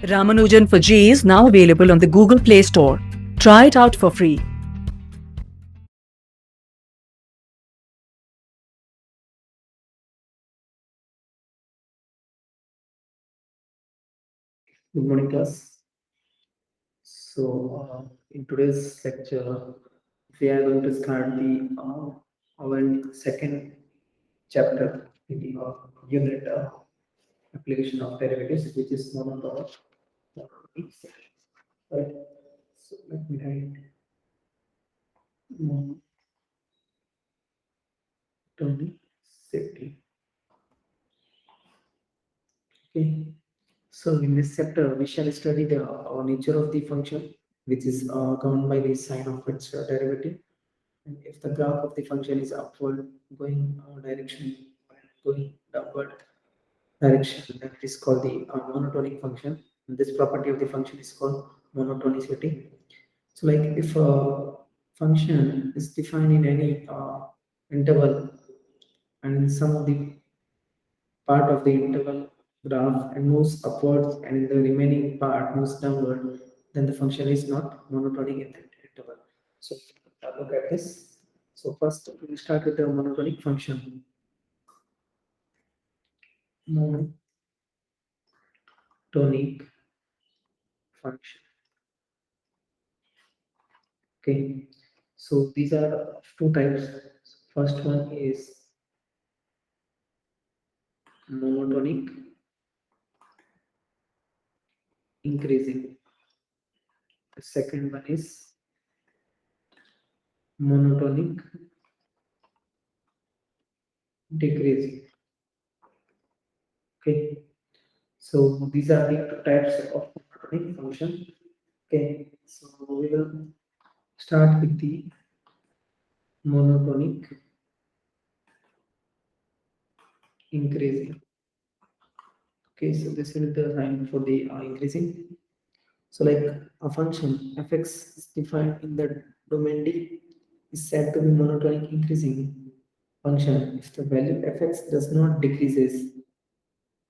Ramanujan for G is now available on the Google Play Store. Try it out for free. Good morning, class. So, in today's lecture, we are going to start the our second chapter in the unit application of derivatives, which is monotonic. Right. So let me write monotonicity. Okay. So in this chapter, we shall study the nature of the function, which is governed by the sign of its derivative. And if the graph of the function is upward going direction and going downward direction, then it is called the monotonic function. And this property of the function is called monotonicity. So, like if a function is defined in any interval, and in some of the part of the interval graph and moves upwards, and the remaining part moves downward, then the function is not monotonic in that interval. So look at this. So first we will start with the monotonic function. Monotonic function. Okay. So these are two types. First one is monotonic increasing. The second one is monotonic decreasing. Okay. So these are the two types of monotonic function. Okay. So we will start with the monotonic increasing. Okay. So this is the sign for the increasing. So like a function fx is defined in the domain D is said to be monotonic increasing function if the value fx does not decreases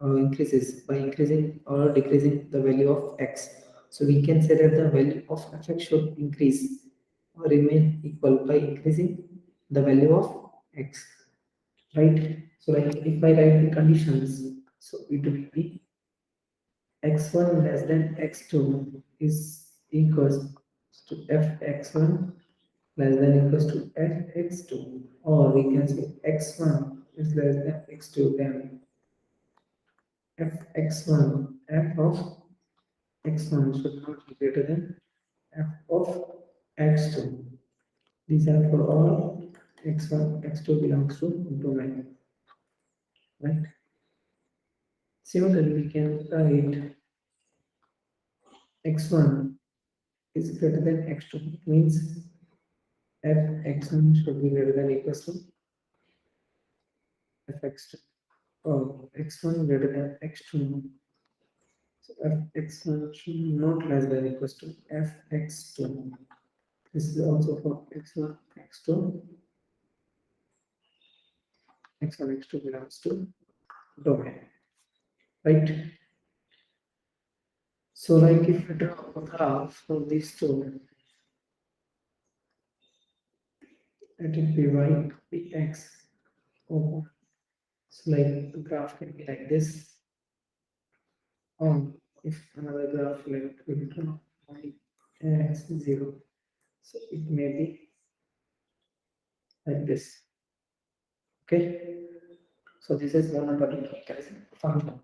or increases by increasing or decreasing the value of x. So we can say that the value of fx should increase or remain equal by increasing the value of x, right? So like if I write the conditions, so it will be x1 less than x2 is equals to fx1 less than equals to fx2, or we can say x1 is less than x2, then fx1 f of x1 should not be greater than f of x2. These are for all x1, x2 belongs to domain, right? Similarly, we can write x1 is greater than x2. It means fx1 should be greater than equals to fx2, or x1 greater than x2. So fx1 should not less than equals to fx2. This is also for x1, x2, x1, x2 belongs to domain, right? So like if we draw a graph for these two, let it be y, be x. Oh, so like the graph can be like this. If another graph like we draw y x 0, so it may be like this. Okay. So this is monotonic function.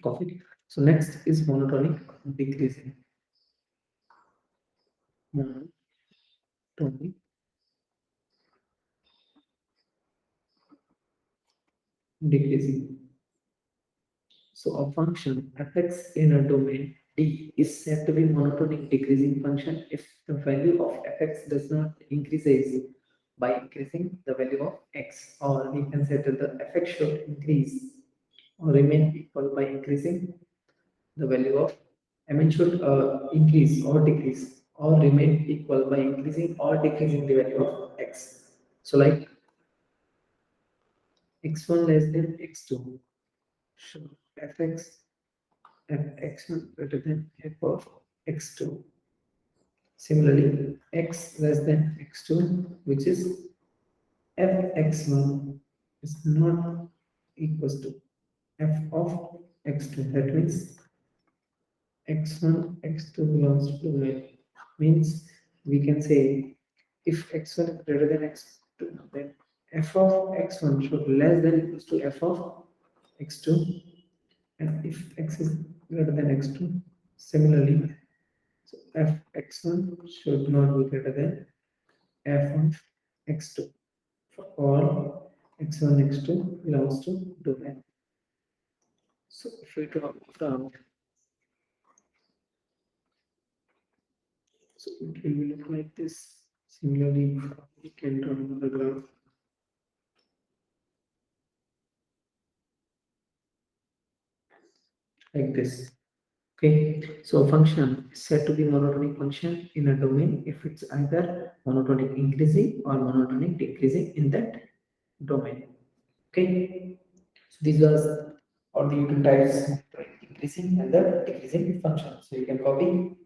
Copy. So next is monotonic decreasing. Monotonic decreasing. So a function fx in a domain D is said to be monotonic decreasing function if the value of fx does not increase by increasing the value of x, or we can say that the fx should increase or remain equal by increasing the value of, I mean, should increase or decrease or remain equal by increasing or decreasing the value of x. So like x1 less than x2, should fx f(x1) greater than f of x2. Similarly, x less than x2, which is fx1 is not equals to f of x2. That means x1, x2 belongs to domain. Means we can say if x1 is greater than x2, then f of x1 should less than equals to f of x2, and if x is greater than x2, similarly, so f x1 should not be greater than f of x2 for all x1, x2 belongs to domain. So if we draw down, so it will look like this. Similarly, we can draw another graph like this. Okay, so a function is said to be monotonic function in a domain if it's either monotonic increasing or monotonic decreasing in that domain. Okay, so these are all the two types, increasing and the decreasing function. So you can copy.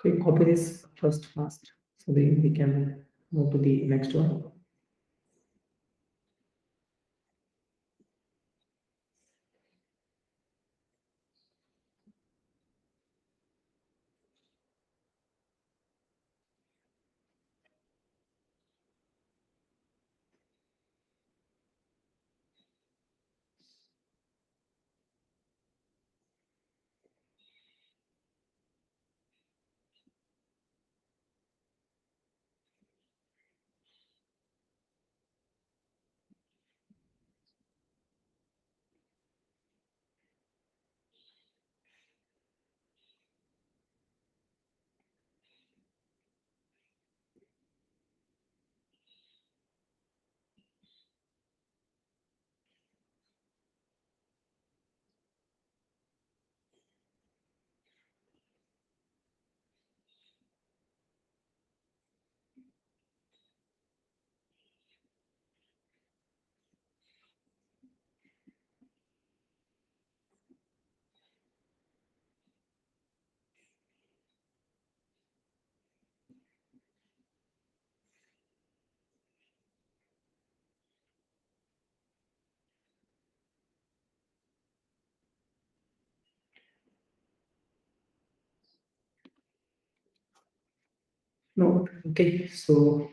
Okay, copy this first, so we can move to the next one. node. Okay, so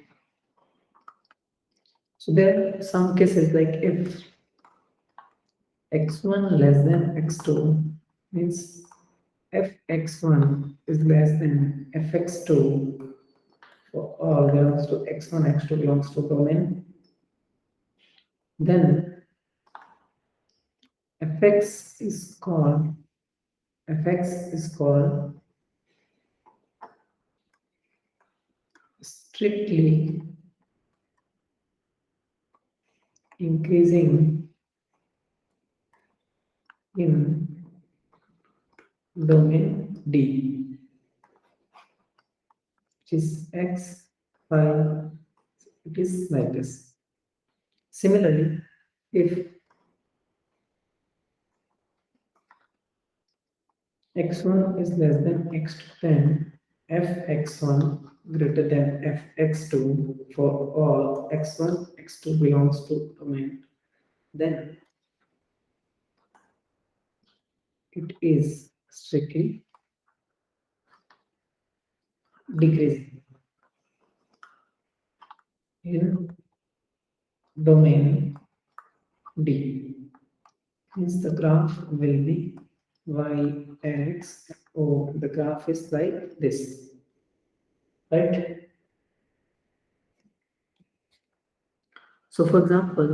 there are some cases like if x1 less than x2 means f x1 is less than f x2 for all belongs to x1, x2 belongs to domain, then fx is called fx is called strictly increasing in domain D, which is x, 5, it is like this. Similarly, if x1 is less than x2, then fx1 greater than fx2 for all x1, x2 belongs to domain, then it is strictly decreasing in domain D. Means the graph will be y-x, or the graph is like this, right? So for example,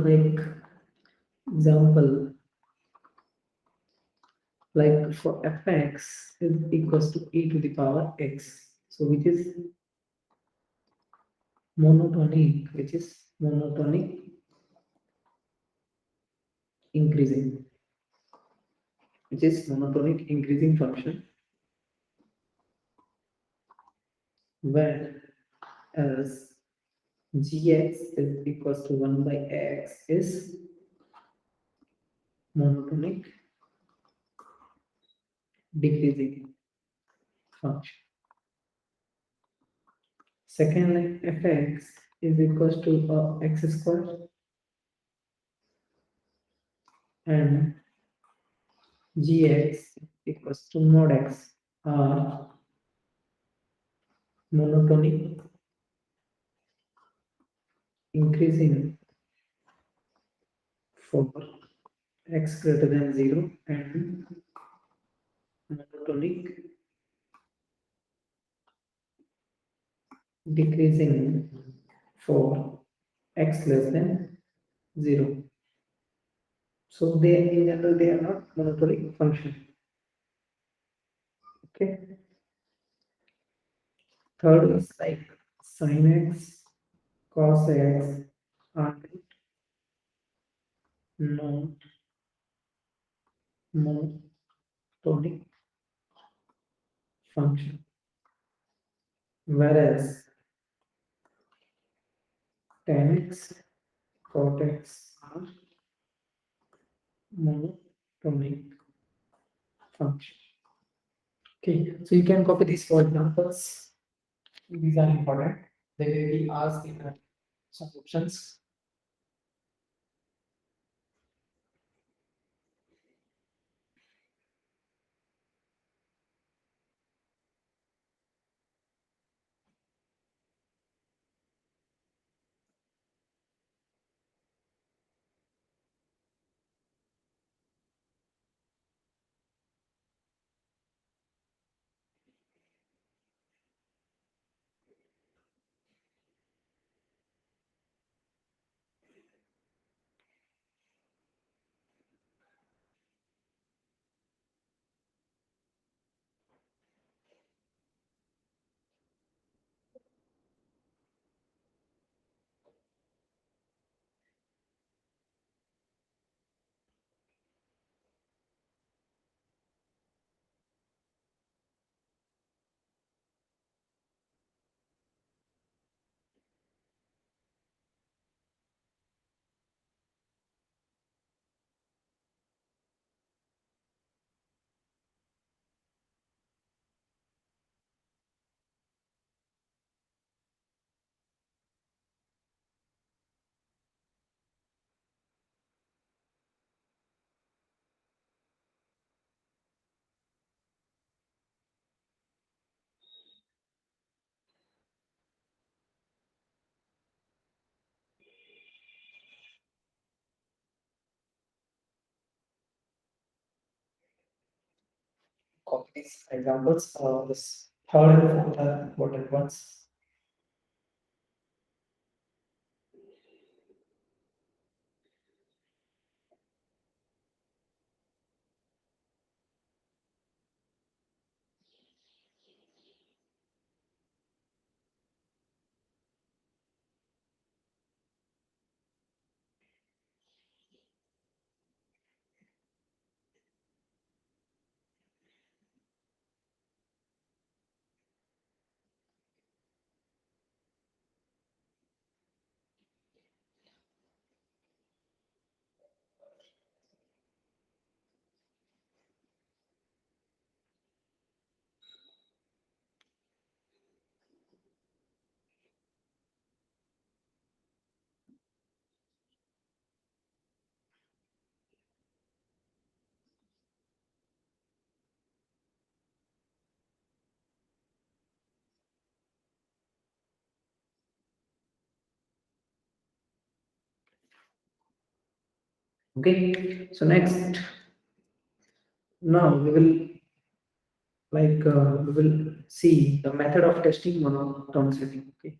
like for fx is equals to e to the power x, so which is monotonic increasing, which is monotonic increasing function, whereas gx is equals to 1 by x is monotonic decreasing function. Second, like fx is equals to x square, and gx equals to mod x are monotonic increasing for x greater than 0 and monotonic decreasing for x less than 0. So they in general they are not monotonic function. Okay. Third is like sin x, cos x are not monotonic function, whereas tan x, cot x are monotonic function. Okay, so you can copy these four examples. These are important. They will be asked in some options. copy these examples. This third and fourth are important ones. Okay, so next, now we will see the method of testing monotonicity. Okay,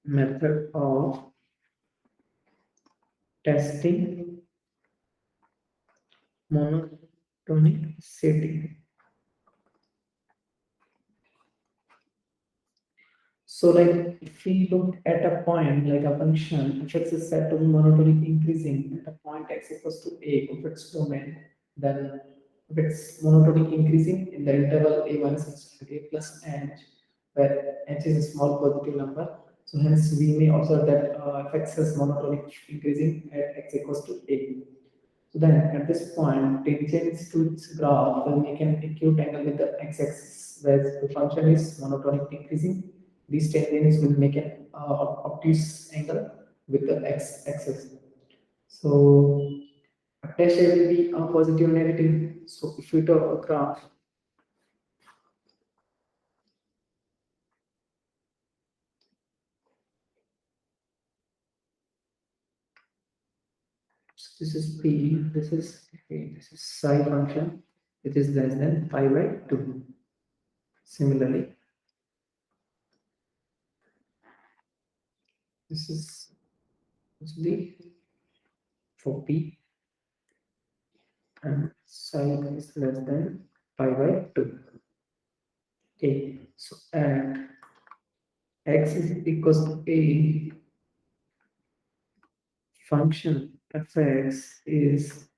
method of testing monotonicity. So like if we look at a point like a function, fx is set to be monotonic increasing at a point x equals to a of its domain, then if it's monotonic increasing in the interval a minus x to a plus h, where h is a small positive number. So hence we may observe that fx is monotonic increasing at x equals to a. So then at this point, tangents to its graph will make an acute angle with the x-axis, where the function is monotonic decreasing. These tangents will make an obtuse angle with the x-axis. So a test will be a positive negative. So if we draw a graph, so this is p, this is okay, this is psi function, which is less than pi by 2. Similarly, this is the for p and psi is less than pi by 2. Okay, so and x is equals to a, function fx is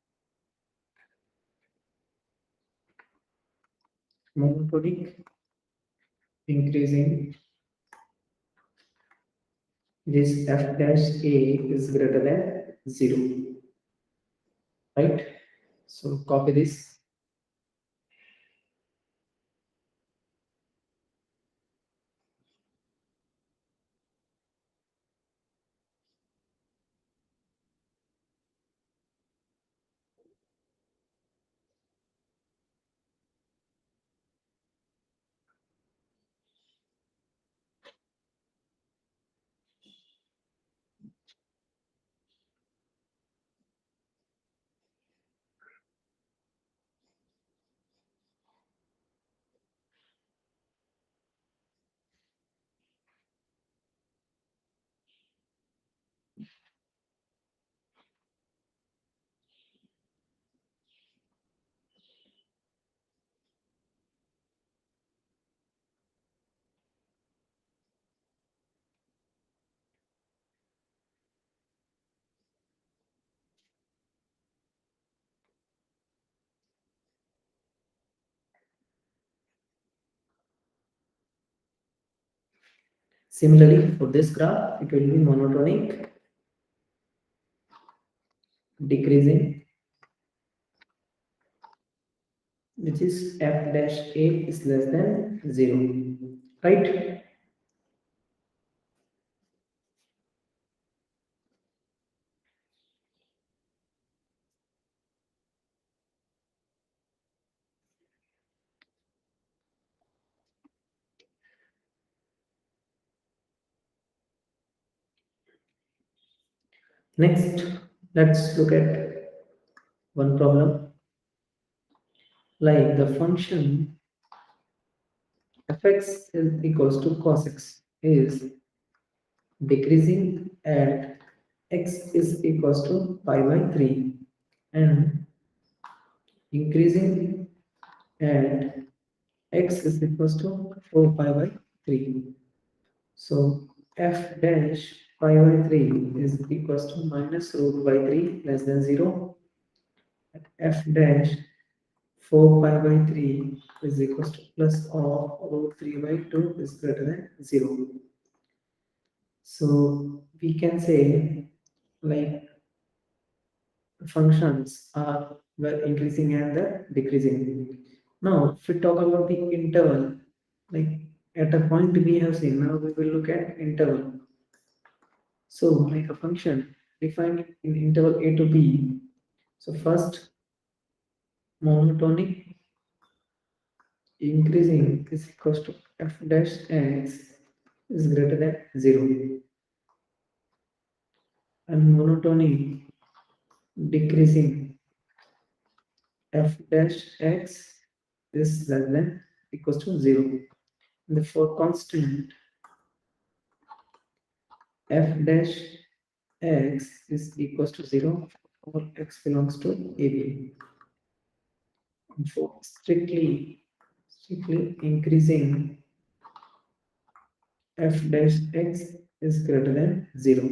monotonic increasing, this f dash a is greater than 0, right? So copy this. Similarly, for this graph, it will be monotonic decreasing, which is f dash a is less than 0, right? Next, let's look at one problem, like the function fx is equals to cos x is decreasing at x is equals to pi by 3 and increasing at x is equals to 4 pi by 3. So f dash pi by 3 is equals to minus root by 3 less than 0. F dash 4 pi by 3 is equals to plus of root 3 by 2 is greater than 0. So we can say like functions are well increasing and the decreasing. Now, if we talk about the interval, like at a point we have seen, now we will look at interval. So, like a function defined in interval a to b. So, first monotonic increasing is equals to f dash x is greater than 0, and monotonic decreasing f dash x is less than equals to 0. Therefore, constant f dash x is equals to 0 for x belongs to AB. And for strictly increasing f dash x is greater than 0.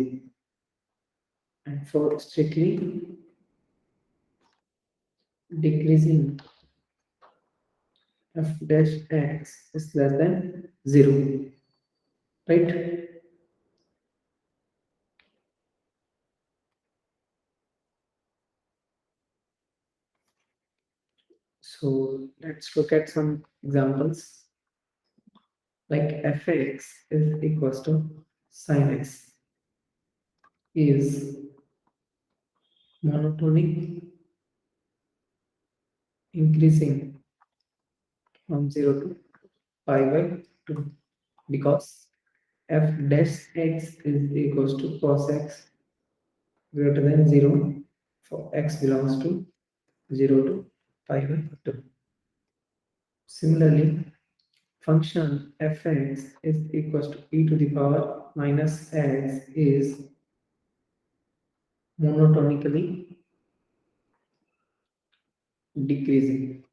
And for strictly decreasing f dash x is less than 0. Right? So let's look at some examples. Like fx is equals to sin x is monotonic increasing from 0 to pi by 2 because f dash x is equals to cos x greater than 0 for x belongs to 0 to pi by 2. Similarly, function fx is equals to e to the power minus x is monotonically decreasing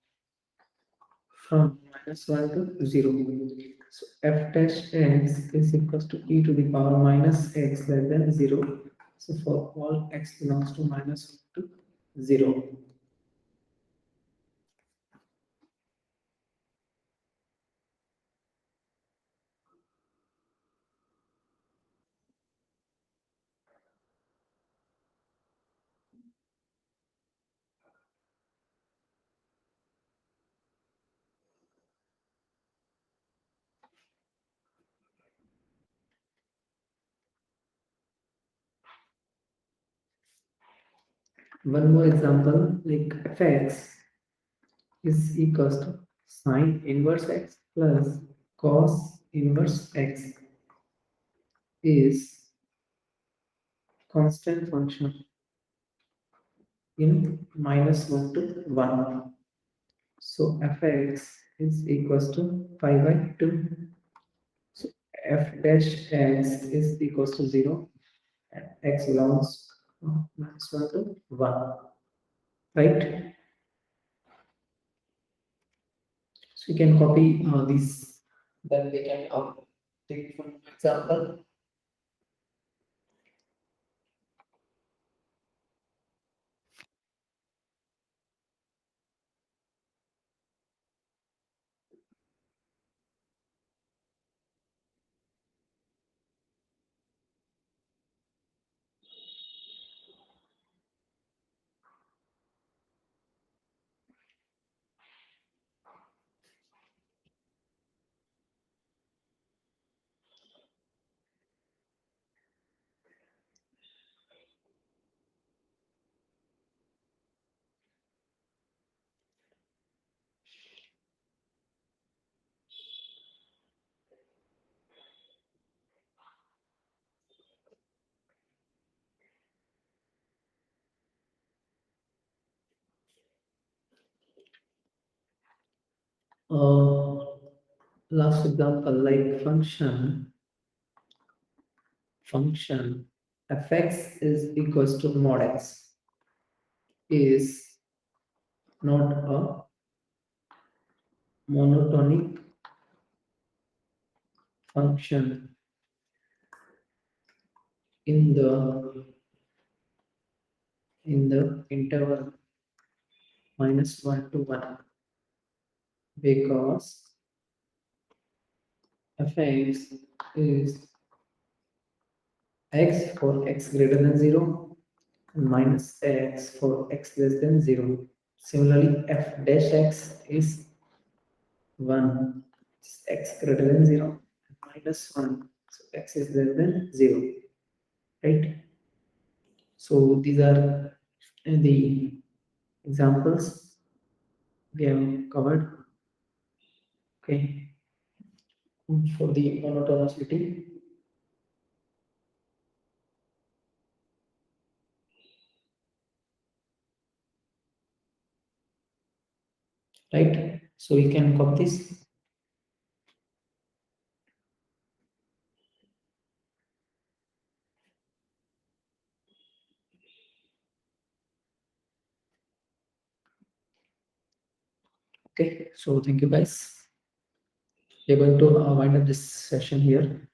from -1 to 0. So f dash x is equals to e to the power minus x less than 0. So for all x belongs to -1 to 0. One more example, like fx is equals to sine inverse x plus cos inverse x is constant function in -1 to 1. So fx is equals to pi by 2. So f dash x is equals to 0 and x belongs -1 to 1. Right? So you can copy these. Then we can take one example. Last example, like function fx is equals to mod x is not a monotonic function in the interval -1 to 1 because fx is x for x greater than 0 and minus x for x less than 0. Similarly, f dash x is 1, x greater than 0, minus 1, so x is less than 0, right? So these are the examples we have covered, okay, for the monotonicity. Right, so we can copy this. Okay, so thank you guys. We're going to wind up this session here.